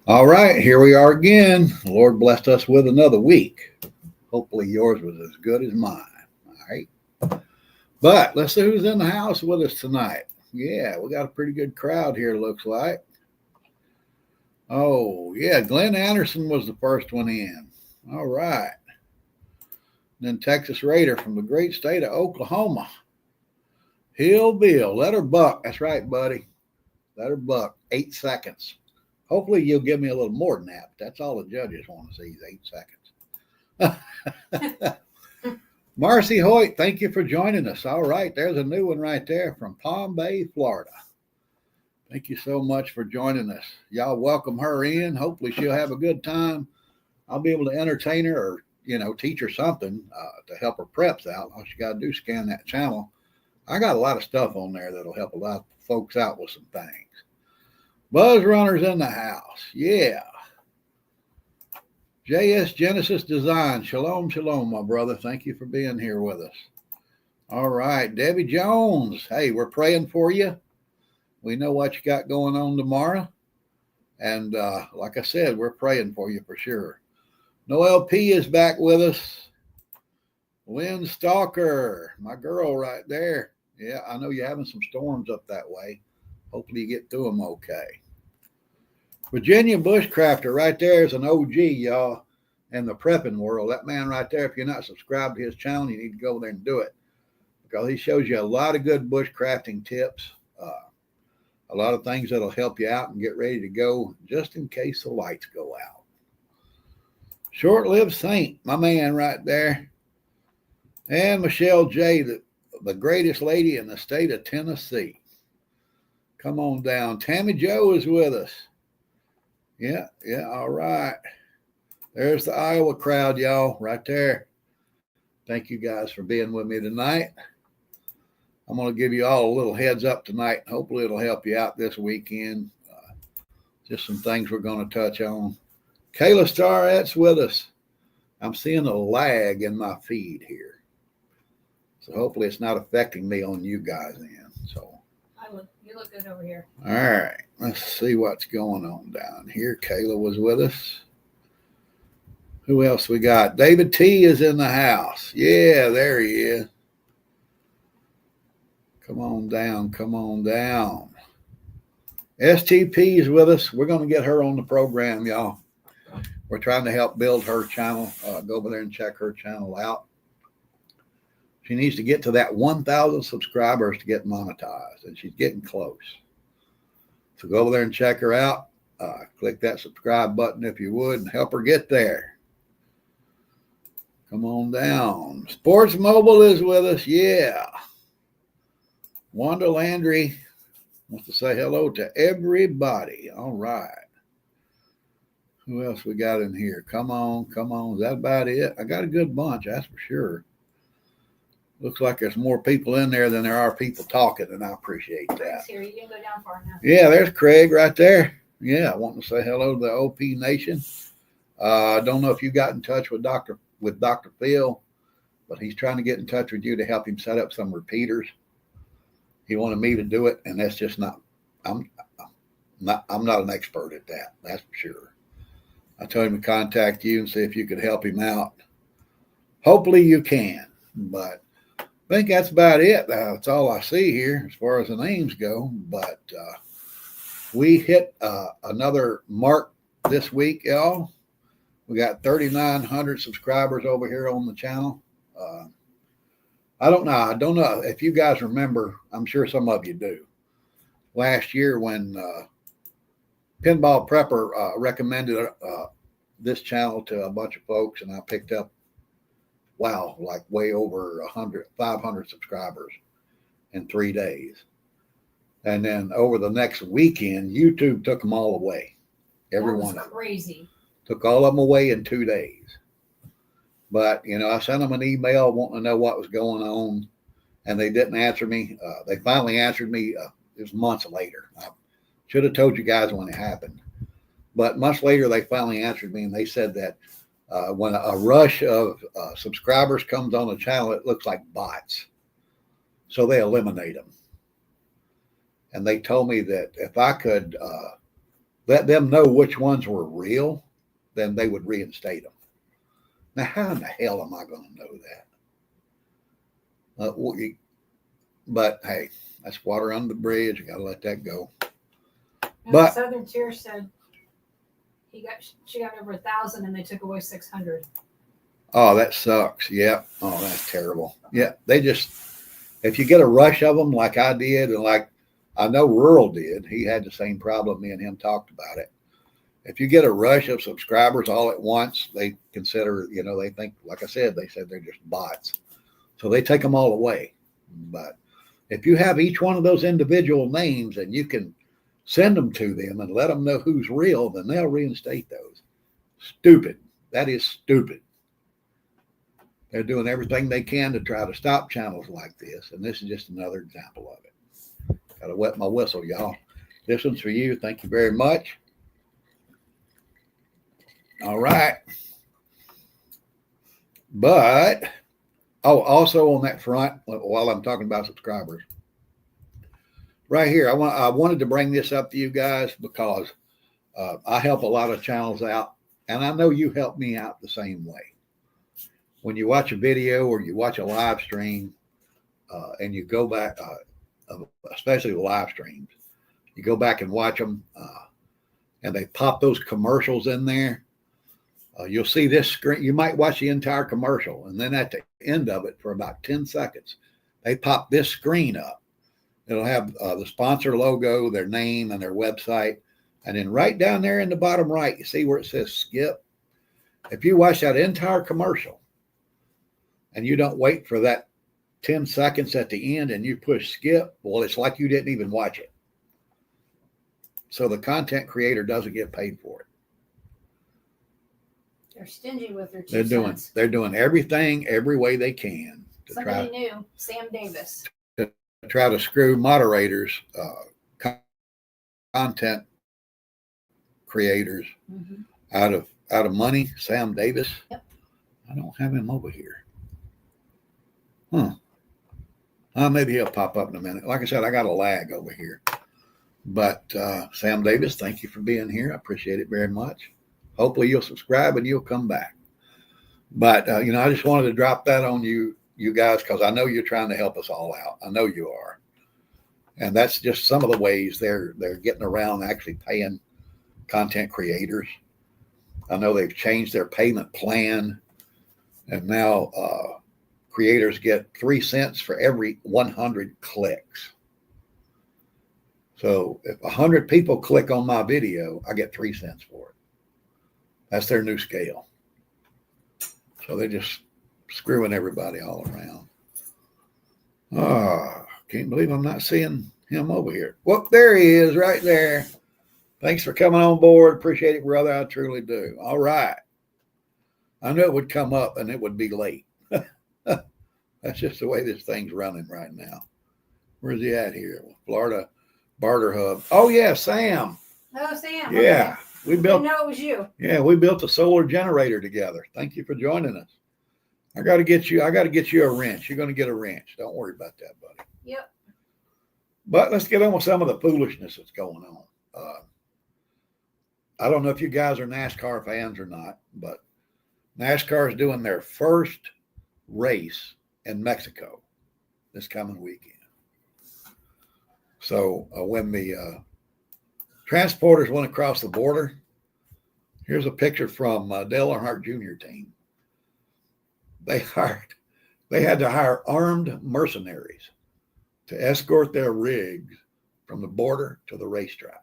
All right, here we are again. The Lord blessed us with another week. Hopefully, yours was as good as mine. All right. But let's see who's in the house with us tonight. Yeah, we got a pretty good crowd here, looks like. Oh, yeah, Glenn Anderson was the first one in. All right. Then Texas Raider from the great state of Oklahoma. Hill Bill, let her buck. That's right, buddy. Let her buck. 8 seconds. Hopefully you'll give me a little more than that. That's all the judges want to see is 8 seconds. Marcy Hoyt, thank you for joining us. All right, there's a new one right there from Palm Bay, Florida. Thank you so much for joining us. Y'all welcome her in. Hopefully she'll have a good time. I'll be able to entertain her or, teach her something to help her preps out. All she got to do is scan that channel. I got a lot of stuff on there that'll help a lot of folks out with some things. Buzz Runner's in the house. Yeah. JS Genesis Design. Shalom, shalom, my brother. Thank you for being here with us. All right. Debbie Jones. Hey, we're praying for you. We know what you got going on tomorrow. And like I said, we're praying for you for sure. Noel P is back with us. Lynn Stalker, my girl right there. Yeah, I know you're having some storms up that way. Hopefully you get through them okay. Virginia Bushcrafter right there is an OG, y'all, in the prepping world. That man right there, if you're not subscribed to his channel, you need to go there and do it because he shows you a lot of good bushcrafting tips, a lot of things that'll help you out and get ready to go just in case the lights go out. Short-lived Saint, my man right there. And Michelle J., the greatest lady in the state of Tennessee. Come on down. Tammy Joe is with us. Yeah, all right. There's the Iowa crowd, y'all, right there. Thank you guys for being with me tonight. I'm going to give you all a little heads up tonight. Hopefully it'll help you out this weekend. Just some things we're going to touch on. Kayla Starrett's with us. I'm seeing a lag in my feed here. So hopefully it's not affecting me on you guys then. So you look good over here. All right. Let's see what's going on down here. Kayla was with us. Who else we got? David T is in the house. Yeah, there he is. Come on down. Come on down. STP is with us. We're going to get her on the program, y'all. We're trying to help build her channel. Go over there and check her channel out. She needs to get to that 1,000 subscribers to get monetized, and she's getting close. So go over there and check her out. Click that subscribe button if you would and help her get there. Come on down. Sports Mobile is with us. Yeah. Wanda Landry wants to say hello to everybody. All right. Who else we got in here? Come on. Is that about it? I got a good bunch, that's for sure. Looks like there's more people in there than there are people talking, and I appreciate that. Here, you can go down far enough. Yeah, there's Craig right there. Yeah, I want to say hello to the OP Nation. I don't know if you got in touch with Dr. Phil, but he's trying to get in touch with you to help him set up some repeaters. He wanted me to do it, and that's just not. I'm not an expert at that. That's for sure. I told him to contact you and see if you could help him out. Hopefully you can, but I think that's about it. That's all I see here as far as the names go. But we hit another mark this week, y'all. We got 3,900 subscribers over here on the channel. I don't know if you guys remember. I'm sure some of you do. Last year when Pinball Prepper recommended this channel to a bunch of folks, and I picked up, like way over 500 subscribers in 3 days. And then over the next weekend, YouTube took them all away. Every one of them. Crazy. Took all of them away in 2 days. But, I sent them an email wanting to know what was going on, and they didn't answer me. They finally answered me. It was months later. I should have told you guys when it happened. But months later, they finally answered me, and they said that when a rush of subscribers comes on the channel, it looks like bots. So they eliminate them. And they told me that if I could let them know which ones were real, then they would reinstate them. Now, how in the hell am I going to know that? But hey, that's water under the bridge. You got to let that go. And But- Southern Tier said she got over 1,000 and they took away 600. Oh, that sucks. Yeah. Oh, that's terrible. Yeah. If you get a rush of them like I did, and like I know Rural did, he had the same problem. Me and him talked about it. If you get a rush of subscribers all at once, they consider, they think, like I said, they said they're just bots. So they take them all away. But if you have each one of those individual names and you can send them to them and let them know who's real, then they'll reinstate those. Stupid. That is stupid. They're doing everything they can to try to stop channels like this. And this is just another example of it. Got to wet my whistle, y'all. This one's for you. Thank you very much. All right. But, also on that front, while I'm talking about subscribers, right here, I wanted to bring this up to you guys because I help a lot of channels out, and I know you help me out the same way. When you watch a video or you watch a live stream, and you go back, especially the live streams, you go back and watch them, and they pop those commercials in there. You'll see this screen. You might watch the entire commercial, and then at the end of it, for about 10 seconds, they pop this screen up. It'll have the sponsor logo, their name, and their website. And then right down there in the bottom right, you see where it says skip. If you watch that entire commercial and you don't wait for that 10 seconds at the end and you push skip, well, it's like you didn't even watch it. So the content creator doesn't get paid for it. They're stingy with their 2 cents. They're doing everything every way they can to Somebody new, Sam Davis. try to screw moderators, content creators out of money. Sam Davis. Yep. I don't have him over here. Maybe he'll pop up in a minute. Like I said, I got a lag over here. But Sam Davis, thank you for being here. I appreciate it very much. Hopefully you'll subscribe and you'll come back. But I just wanted to drop that on you guys, because I know you're trying to help us all out. I know you are. And that's just some of the ways they're getting around actually paying content creators. I know they've changed their payment plan, and now creators get 3 cents for every 100 clicks. So if 100 people click on my video, I get 3 cents for it. That's their new scale. So they're just screwing everybody all around. Can't believe I'm not seeing him over here. Well, there he is right there. Thanks for coming on board. Appreciate it, brother. I truly do. All right. I knew it would come up and it would be late. That's just the way this thing's running right now. Where's he at here? Florida Barter Hub. Oh, yeah, Sam. Oh, Sam. Yeah. Okay. We built. I know it was you. Yeah, we built a solar generator together. Thank you for joining us. I got to get you a wrench. You're going to get a wrench. Don't worry about that, buddy. Yep. But let's get on with some of the foolishness that's going on. I don't know if you guys are NASCAR fans or not, but NASCAR is doing their first race in Mexico this coming weekend. So when the transporters went across the border, here's a picture from Dale Earnhardt Jr. team. They had to hire armed mercenaries to escort their rigs from the border to the racetrack.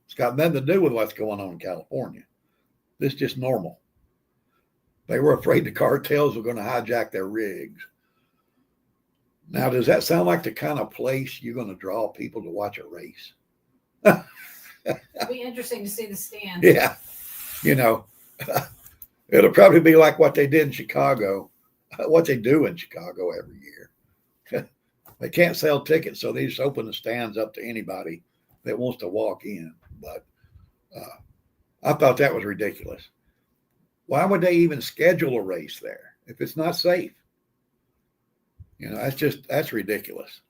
It's got nothing to do with what's going on in California. This is just normal. They were afraid the cartels were going to hijack their rigs. Now, does that sound like the kind of place you're going to draw people to watch a race? It'll be interesting to see the stand. Yeah. It'll probably be like what they did in Chicago, what they do in Chicago every year. They can't sell tickets, so they just open the stands up to anybody that wants to walk in. But I thought that was ridiculous. Why would they even schedule a race there if it's not safe? That's ridiculous.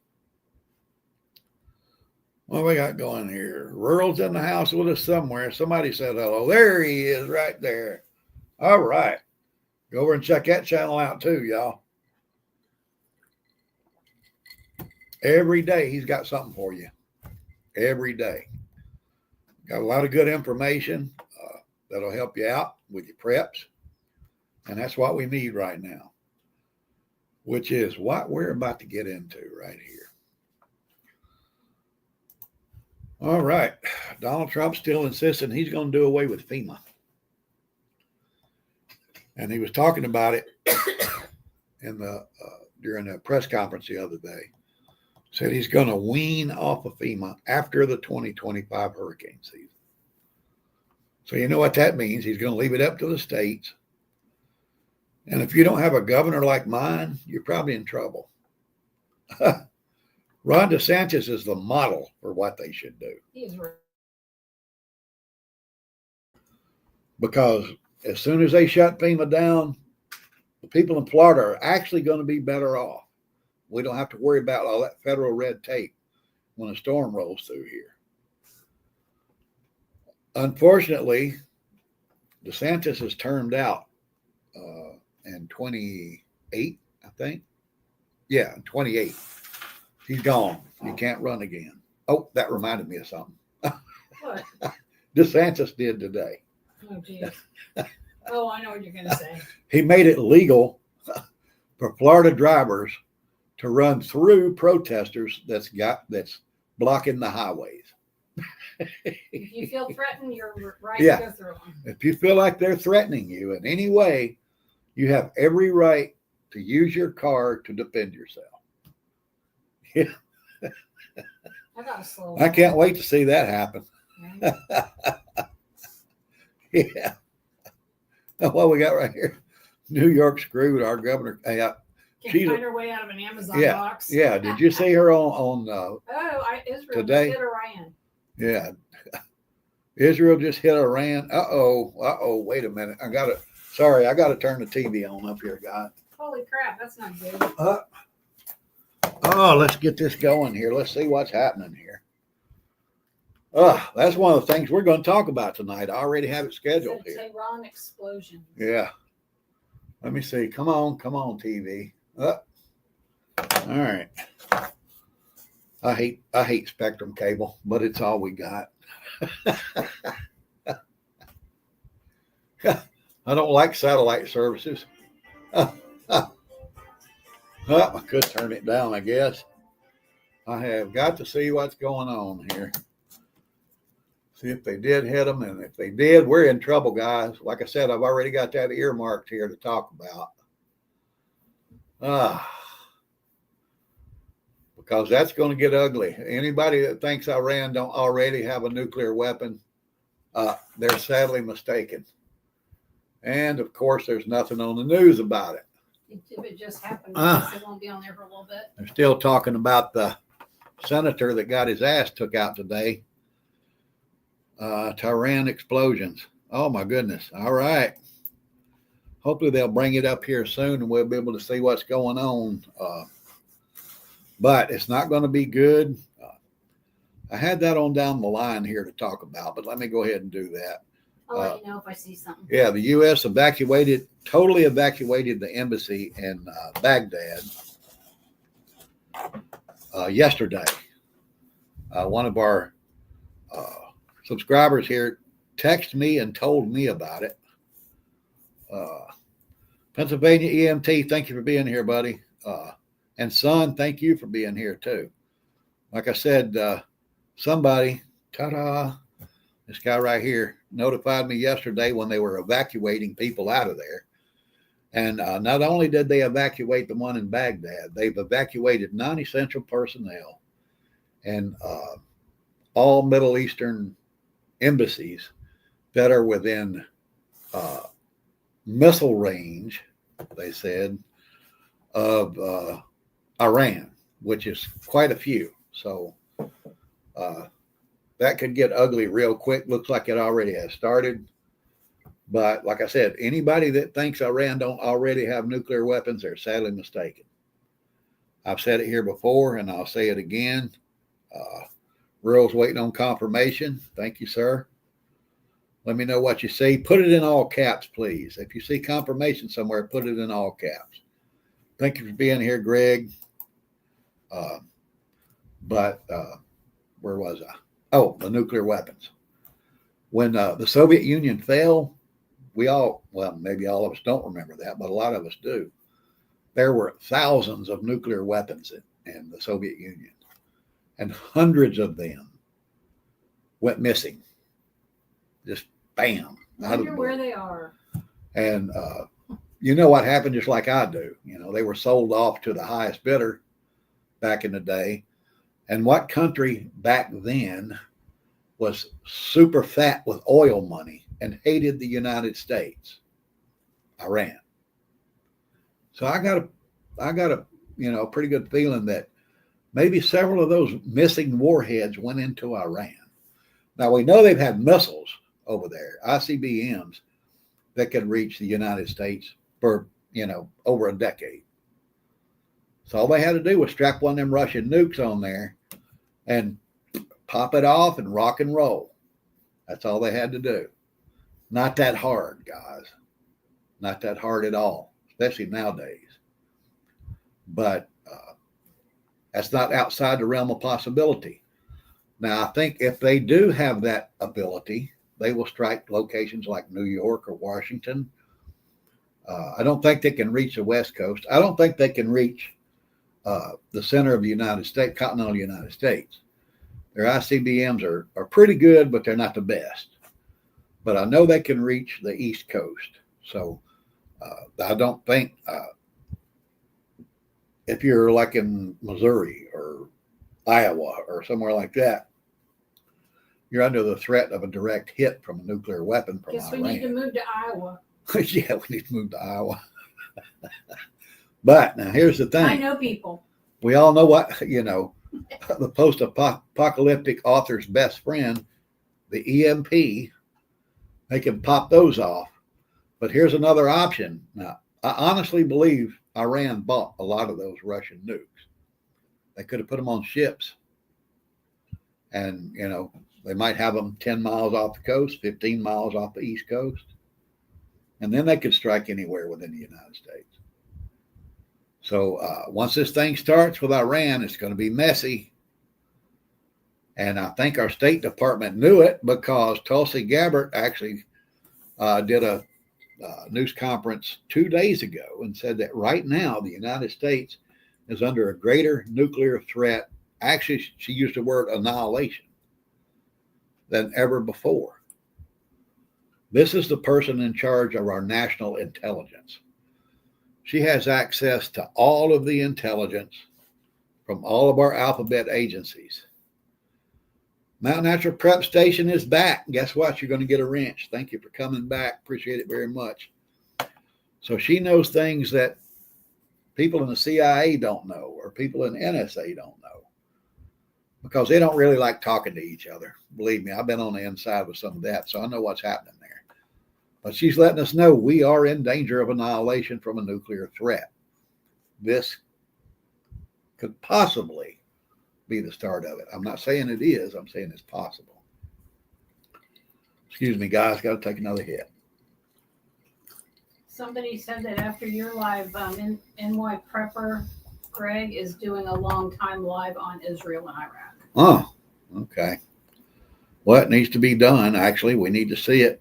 What we got going here? Rural's in the house with us somewhere. Somebody said hello. There he is right there. All right. Go over and check that channel out too, y'all. Every day he's got something for you. Every day. Got a lot of good information that'll help you out with your preps. And that's what we need right now, which is what we're about to get into right here. All right. Donald Trump still insisting he's going to do away with FEMA. And he was talking about it in the during a press conference the other day. Said he's going to wean off of FEMA after the 2025 hurricane season. So you know what that means. He's going to leave it up to the states. And if you don't have a governor like mine, you're probably in trouble. Ron DeSantis is the model for what they should do. He is right. Because as soon as they shut FEMA down, the people in Florida are actually going to be better off. We don't have to worry about all that federal red tape when a storm rolls through here. Unfortunately, DeSantis is termed out in 28, I think. Yeah, 28. He's gone. He can't run again. Oh, that reminded me of something. What? DeSantis did today. Oh, geez. Oh, I know what you're going to say. He made it legal for Florida drivers to run through protesters that's blocking the highways. If you feel threatened, you're right Yeah. to go through them. If you feel like they're threatening you in any way, you have every right to use your car to defend yourself. Yeah. I got to slow I can't wait to see that happen. down. Yeah. What we got right here? New York screwed our governor. Can't She's find her way out of an Amazon Yeah. box. Yeah. Did you see her on Israel today? just hit Iran. yeah. Israel just hit Iran. Uh-oh. Wait a minute. I got to turn the TV on up here, guys. Holy crap, that's not good. Let's get this going here. Let's see what's happening here. That's one of the things we're going to talk about tonight. I already have it scheduled It's here. a Tehran explosion. Yeah. Let me see. Come on, TV. All right. I hate Spectrum cable, but it's all we got. I don't like satellite services. I could turn it down, I guess. I have got to see what's going on here. See if they did hit them, and if they did, we're in trouble, guys. Like I said, I've already got that earmarked here to talk about. Because that's going to get ugly. Anybody that thinks Iran don't already have a nuclear weapon, they're sadly mistaken. And of course, there's nothing on the news about it. If it just happened, it won't be on there for a little bit. They're still talking about the senator that got his ass took out today. Tehran explosions. Oh my goodness. All right. Hopefully they'll bring it up here soon and we'll be able to see what's going on. But it's not going to be good. I had that on down the line here to talk about, but let me go ahead and do that. I'll let you know if I see something. Yeah, the U.S. totally evacuated the embassy in Baghdad yesterday. One of our subscribers here texted me and told me about it. Pennsylvania EMT, thank you for being here, buddy. And son, thank you for being here too. Like I said, somebody, ta-da, this guy right here notified me yesterday when they were evacuating people out of there. And not only did they evacuate the one in Baghdad, they've evacuated non-essential personnel and all Middle Eastern embassies that are within missile range, they said, of Iran, which is quite a few. So that could get ugly real quick. Looks like it already has started. But like I said, anybody that thinks Iran don't already have nuclear weapons, they're sadly mistaken. I've said it here before, and I'll say it again. Rule's waiting on confirmation. Thank you, sir. Let me know what you see. Put it in all caps, please. If you see confirmation somewhere, put it in all caps. Thank you for being here, Greg. Where was I? Oh, the nuclear weapons. When the Soviet Union fell, maybe all of us don't remember that, but a lot of us do. There were thousands of nuclear weapons in the Soviet Union, and hundreds of them went missing. Just bam. I wonder where they are. And you know what happened, just like I do. They were sold off to the highest bidder back in the day. And what country back then was super fat with oil money and hated the United States? Iran. So I got a pretty good feeling that maybe several of those missing warheads went into Iran. Now we know they've had missiles over there, ICBMs, that could reach the United States for, over a decade. So all they had to do was strap one of them Russian nukes on there and pop it off and rock and roll. That's all they had to do. Not that hard, guys. Not that hard at all, especially nowadays. But that's not outside the realm of possibility. Now, I think if they do have that ability, they will strike locations like New York or Washington. I don't think they can reach the West Coast. I don't think they can reach the center of the United States, continental United States. Their ICBMs are pretty good, but they're not the best. But I know they can reach the East Coast. So I don't think if you're like in Missouri or Iowa or somewhere like that, you're under the threat of a direct hit from a nuclear weapon from Guess Iran. we need to move to Iowa. Yeah, we need to move to Iowa. But now here's the thing. I know people. We all know what, the post-apocalyptic author's best friend, the EMP, they can pop those off. But here's another option. Now, I honestly believe Iran bought a lot of those Russian nukes. They could have put them on ships. And, they might have them 10 miles off the coast, 15 miles off the East Coast. And then they could strike anywhere within the United States. So once this thing starts with Iran, it's going to be messy. And I think our State Department knew it because Tulsi Gabbard actually did a news conference 2 days ago and said that right now the United States is under a greater nuclear threat. Actually, she used the word annihilation than ever before. This is the person in charge of our national intelligence. She has access to all of the intelligence from all of our alphabet agencies. Mount Natural Prep Station is back. Guess what? You're going to get a wrench. Thank you for coming back. Appreciate it very much. So she knows things that people in the CIA don't know or people in NSA don't know because they don't really like talking to each other. Believe me, I've been on the inside with some of that, so I know what's happening there. But she's letting us know we are in danger of annihilation from a nuclear threat. This could possibly be the start of it. I'm not saying it is. I'm saying it's possible. Excuse me, guys. Got to take another hit. Somebody said that after your live, NY Prepper Greg is doing a long time live on Israel and Iraq. Oh, okay. Well, it needs to be done. Actually, we need to see it.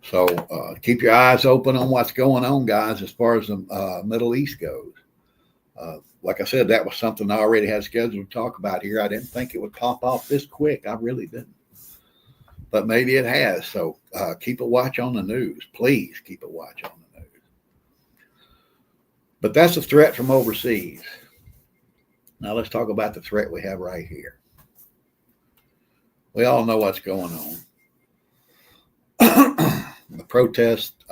So keep your eyes open on what's going on, guys, as far as the Middle East goes. Like I said, that was something I already had scheduled to talk about here. I didn't think it would pop off this quick. I really didn't. But maybe it has. So keep a watch on the news. Please keep a watch on the news. But that's a threat from overseas. Now let's talk about the threat we have right here. We all know what's going on. The protest,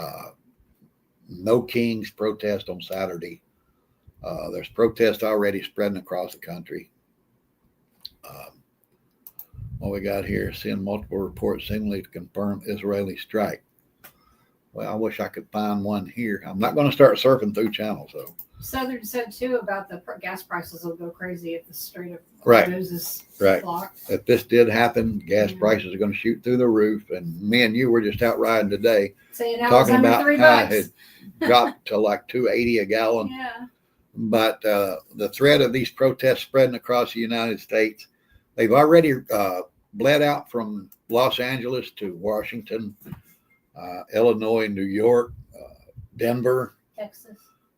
No Kings protest on Saturday. There's protests already spreading across the country. What we got here, seeing multiple reports seemingly to confirm Israeli strike. Well, I wish I could find one here. I'm not going to start surfing through channels though. Southern said too about the gas prices will go crazy if the Strait of Right. Hormuz is Right. blocked. If this did happen, gas Yeah. prices are going to shoot through the roof. And me and you were just out riding today, Saying how it's talking under about $3. how it had dropped to like $2.80 a gallon. Yeah. But the threat of these protests spreading across the United States, they've already bled out from Los Angeles to Washington, Illinois, New York, Denver,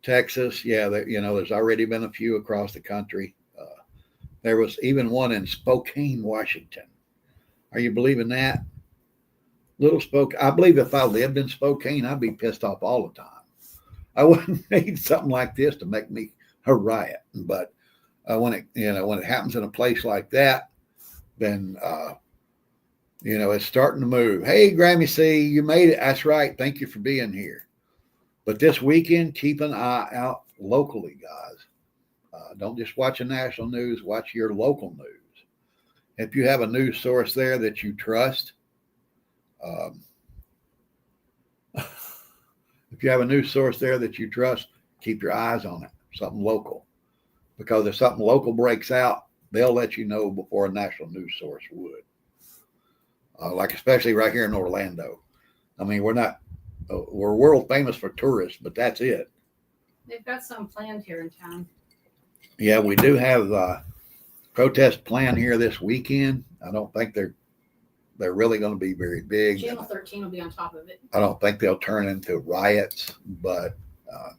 Texas. Yeah, there's already been a few across the country. There was even one in Spokane, Washington. Are you believing that? Little Spokane. I believe if I lived in Spokane, I'd be pissed off all the time. I wouldn't need something like this to make me a riot. But when it happens in a place like that, then it's starting to move. Hey, Grammy C, you made it. That's right. Thank you for being here. But this weekend, keep an eye out locally, guys. Don't just watch the national news. Watch your local news. If you have a news source there that you trust, keep your eyes on it. Something local. Because if something local breaks out, they'll let you know before a national news source would. Like especially right here in Orlando. I mean, we're world famous for tourists, but that's it. They've got some planned here in town. Yeah, we do have protest planned here this weekend. I don't think they're really going to be very big. Channel 13 will be on top of it. I don't think they'll turn into riots, but a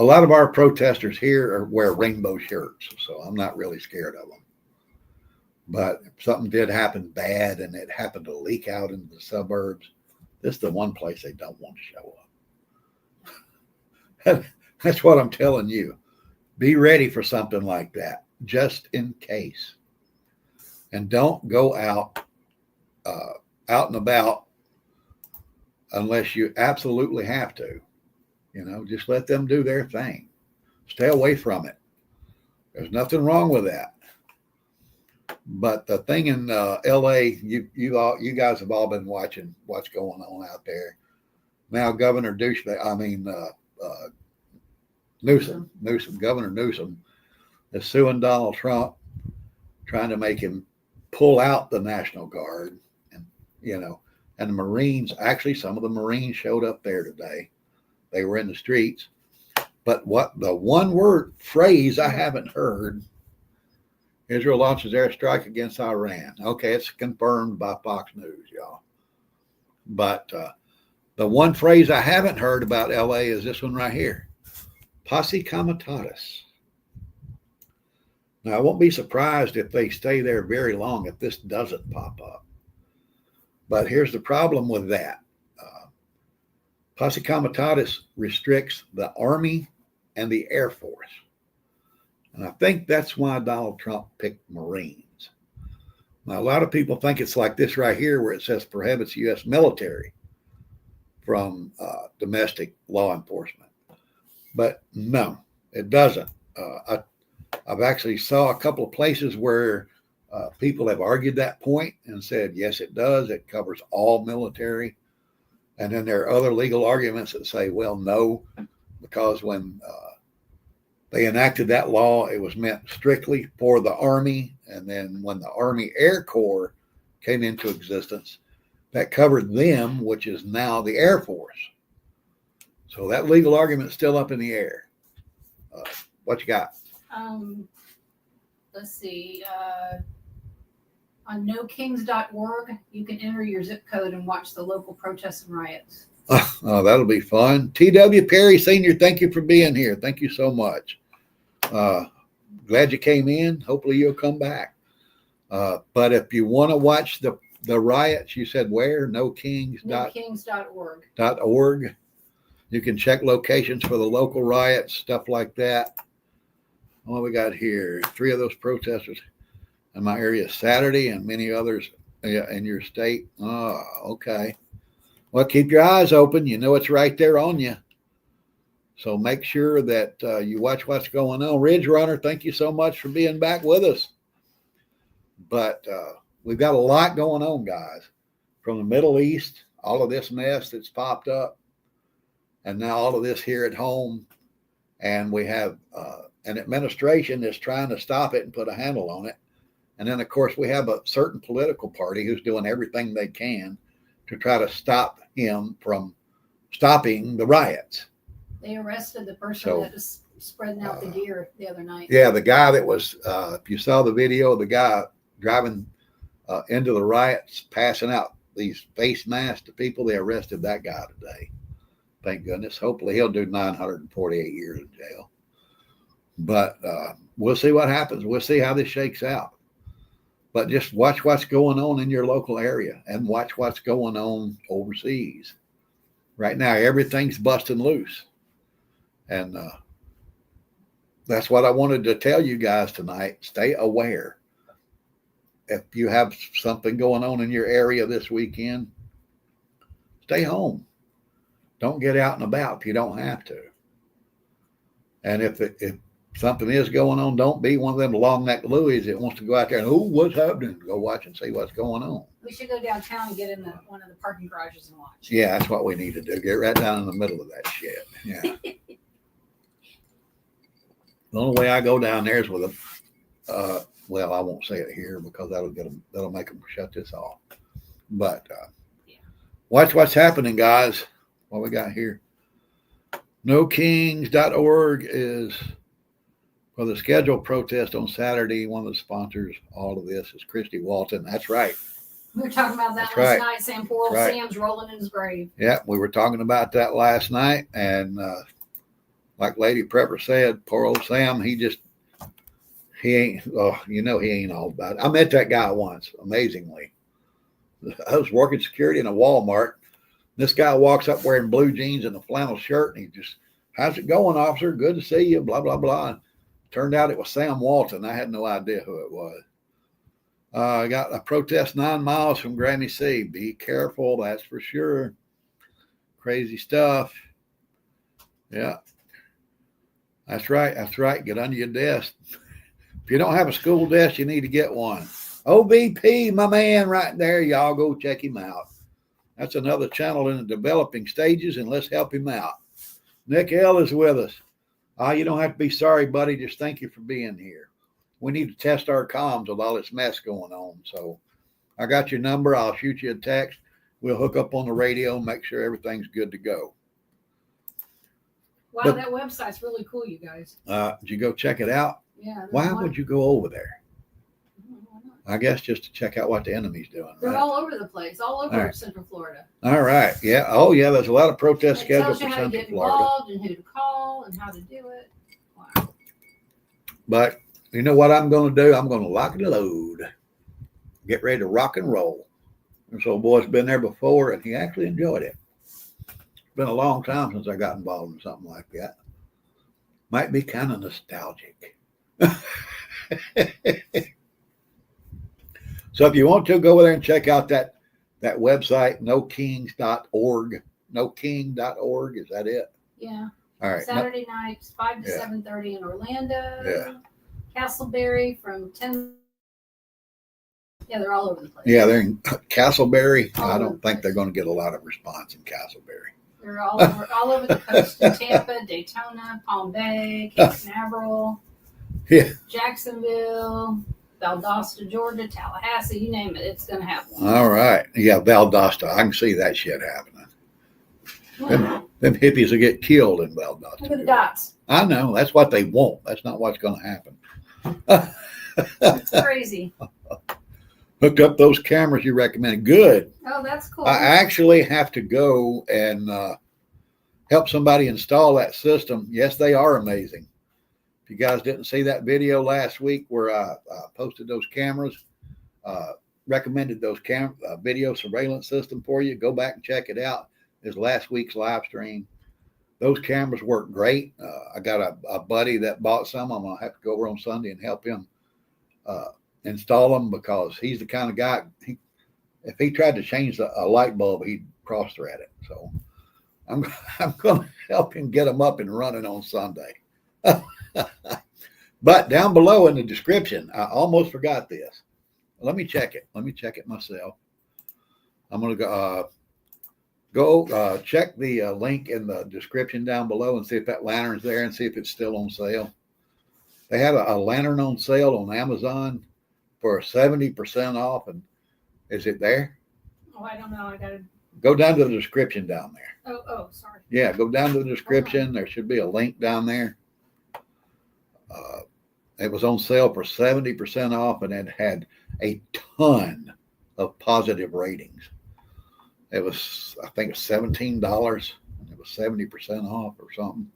lot of our protesters here wear rainbow shirts, so I'm not really scared of them. But if something did happen bad and it happened to leak out into the suburbs, this is the one place they don't want to show up. That's what I'm telling you. Be ready for something like that, just in case. And don't go out and about unless you absolutely have to. Just let them do their thing. Stay away from it. There's nothing wrong with that. But the thing in L.A., you guys have all been watching what's going on out there. Now, Governor Governor Newsom is suing Donald Trump, trying to make him pull out the National Guard, and the Marines. Actually, some of the Marines showed up there today. They were in the streets. But what the one phrase I haven't heard: Israel launches airstrike against Iran. Okay, it's confirmed by Fox News, y'all. But the one phrase I haven't heard about LA is this one right here: Posse Comitatus. Now, I won't be surprised if they stay there very long if this doesn't pop up. But here's the problem with that. Posse Comitatus restricts the Army and the Air Force. And I think that's why Donald Trump picked Marines. Now, a lot of people think it's like this right here where it says prohibits U.S. military from domestic law enforcement. But no, it doesn't. I've actually saw a couple of places where people have argued that point and said, yes, it does. It covers all military. And then there are other legal arguments that say, well, no, because when they enacted that law, it was meant strictly for the Army. And then when the Army Air Corps came into existence, that covered them, which is now the Air Force. So that legal argument's still up in the air. What you got? Let's see. On nokings.org, you can enter your zip code and watch the local protests and riots. Oh, that'll be fun. T.W. Perry Sr., thank you for being here. Thank you so much. Glad you came in. Hopefully you'll come back. But if you want to watch the riots, you said where? Nokings.org. You can check locations for the local riots, stuff like that. What we got here? 3 of those protesters in my area Saturday and many others in your state. Oh, okay. Well, keep your eyes open. You know it's right there on you. So make sure that you watch what's going on. Ridge Runner, thank you so much for being back with us. But we've got a lot going on, guys. From the Middle East, all of this mess that's popped up, and now all of this here at home, and we have an administration that's trying to stop it and put a handle on it. And then, of course, we have a certain political party who's doing everything they can to try to stop him from stopping the riots. They arrested the person that was spreading out the gear the other night. Yeah, the guy that was, if you saw the video, the guy driving into the riots, passing out these face masks to people, they arrested that guy today. Thank goodness. Hopefully he'll do 948 years in jail. But we'll see what happens. We'll see how this shakes out. But just watch what's going on in your local area and watch what's going on overseas. Right now, everything's busting loose. And that's what I wanted to tell you guys tonight. Stay aware. If you have something going on in your area this weekend, stay home. Don't get out and about if you don't have to. And if something is going on, don't be one of them long-necked Louis that wants to go out there and, what's happening? Go watch and see what's going on. We should go downtown and get in one of the parking garages and watch. Yeah, that's what we need to do. Get right down in the middle of that shit. Yeah. The only way I go down there is with a, well, I won't say it here because that'll make them shut this off. But watch what's happening, guys. What we got here. NoKings.org is for the scheduled protest on Saturday. One of the sponsors, all of this, is Christy Walton. That's right. We were talking about that last night. Sam poor old Sam's rolling in his grave. Yeah, we were talking about that last night. And like Lady Prepper said, poor old Sam, he ain't all about it. I met that guy once, amazingly. I was working security in a Walmart. This guy walks up wearing blue jeans and a flannel shirt, and he just, how's it going, officer? Good to see you, blah, blah, blah. And turned out it was Sam Walton. I had no idea who it was. I got a protest 9 miles from Grammy C. Be careful, that's for sure. Crazy stuff. Yeah. That's right. That's right. Get under your desk. If you don't have a school desk, you need to get one. OBP, my man right there. Y'all go check him out. That's another channel in the developing stages, and let's help him out. Nick L is with us. You don't have to be sorry, buddy. Just thank you for being here. We need to test our comms with all this mess going on. So I got your number. I'll shoot you a text. We'll hook up on the radio and make sure everything's good to go. Wow, that website's really cool, you guys. Did you go check it out? Yeah. Why would you go over there? I guess just to check out what the enemy's doing. They're right? all over the place, all over Central Florida. All right. Yeah. Oh, yeah. There's a lot of protests scheduled for Central Florida. It tells you how to get involved and who to call and how to do it. Wow. But you know what I'm going to do? I'm going to lock and load. Get ready to rock and roll. This old boy's been there before, and he actually enjoyed it. It's been a long time since I got involved in something like that. Might be kind of nostalgic. So if you want to, go over there and check out that website, nokings.org. Noking.org, is that it? Yeah. All right. Saturday nights, 5 to 7:30 in Orlando. Yeah. Castleberry from 10. Yeah, they're all over the place. Yeah, they're in Castleberry. I don't think they're going to get a lot of response in Castleberry. They're all over the coast in Tampa, Daytona, Palm Bay, Cape Canaveral, Jacksonville, Valdosta, Georgia, Tallahassee, you name it, it's going to have one. All right. Yeah, Valdosta. I can see that shit happening. Them hippies will get killed in Valdosta. Look at the dots. I know. That's what they want. That's not what's going to happen. That's crazy. Hooked up those cameras you recommended. Good. Oh, that's cool. I actually have to go and help somebody install that system. Yes, they are amazing. If you guys didn't see that video last week where I posted those cameras, recommended those video surveillance system for you, go back and check it out. It's last week's live stream. Those cameras work great. I got a buddy that bought some. I'm going to have to go over on Sunday and help him install them because he's the kind of guy, if he tried to change a light bulb, he'd cross-thread it. So I'm going to help him get them up and running on Sunday. But down below in the description, I almost forgot this. Let me check it. Let me check it myself. I'm going to go. Go check the link in the description down below and see if that lantern's there and see if it's still on sale. They have a lantern on sale on Amazon for 70% off. And is it there? Oh, I don't know. I gotta. Go down to the description down there. Oh, sorry. Yeah, go down to the description. There should be a link down there. It was on sale for 70% off, and it had a ton of positive ratings. It was, I think, $17, and it was 70% off or something.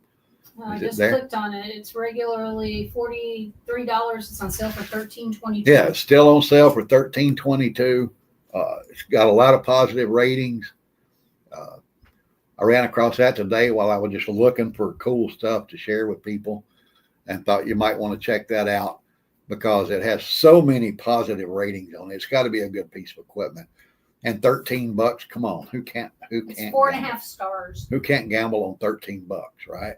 Well, I Is it just there? clicked on it. It's regularly $43. It's on sale for $13.22. Yeah, it's still on sale for $13.22. It's got a lot of positive ratings. I ran across that today while I was just looking for cool stuff to share with people, and thought you might want to check that out because it has so many positive ratings on it. It's got to be a good piece of equipment. And $13, come on, who can't? It's 4.5 stars. Who can't gamble on $13, right?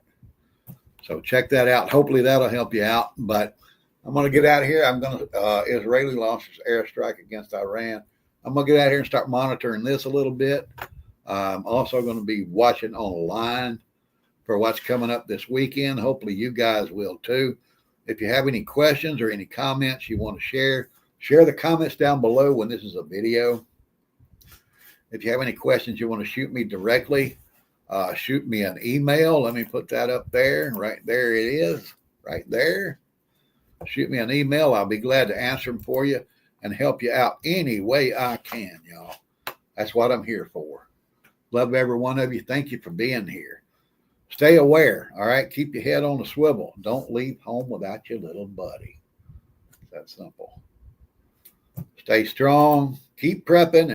So check that out. Hopefully that'll help you out. But I'm going to get out of here. I'm going to Israeli launched airstrike against Iran. I'm going to get out here and start monitoring this a little bit. I'm also going to be watching online for what's coming up this weekend. Hopefully you guys will too. If you have any questions or any comments you want to share the comments down below when this is a video. If you have any questions you want to shoot me directly, shoot me an email. Let me put that up there. Right there it is. Right there. Shoot me an email. I'll be glad to answer them for you and help you out any way I can, y'all. That's what I'm here for. Love every one of you. Thank you for being here. Stay aware, all right? Keep your head on the swivel. Don't leave home without your little buddy. It's that simple. Stay strong. Keep prepping.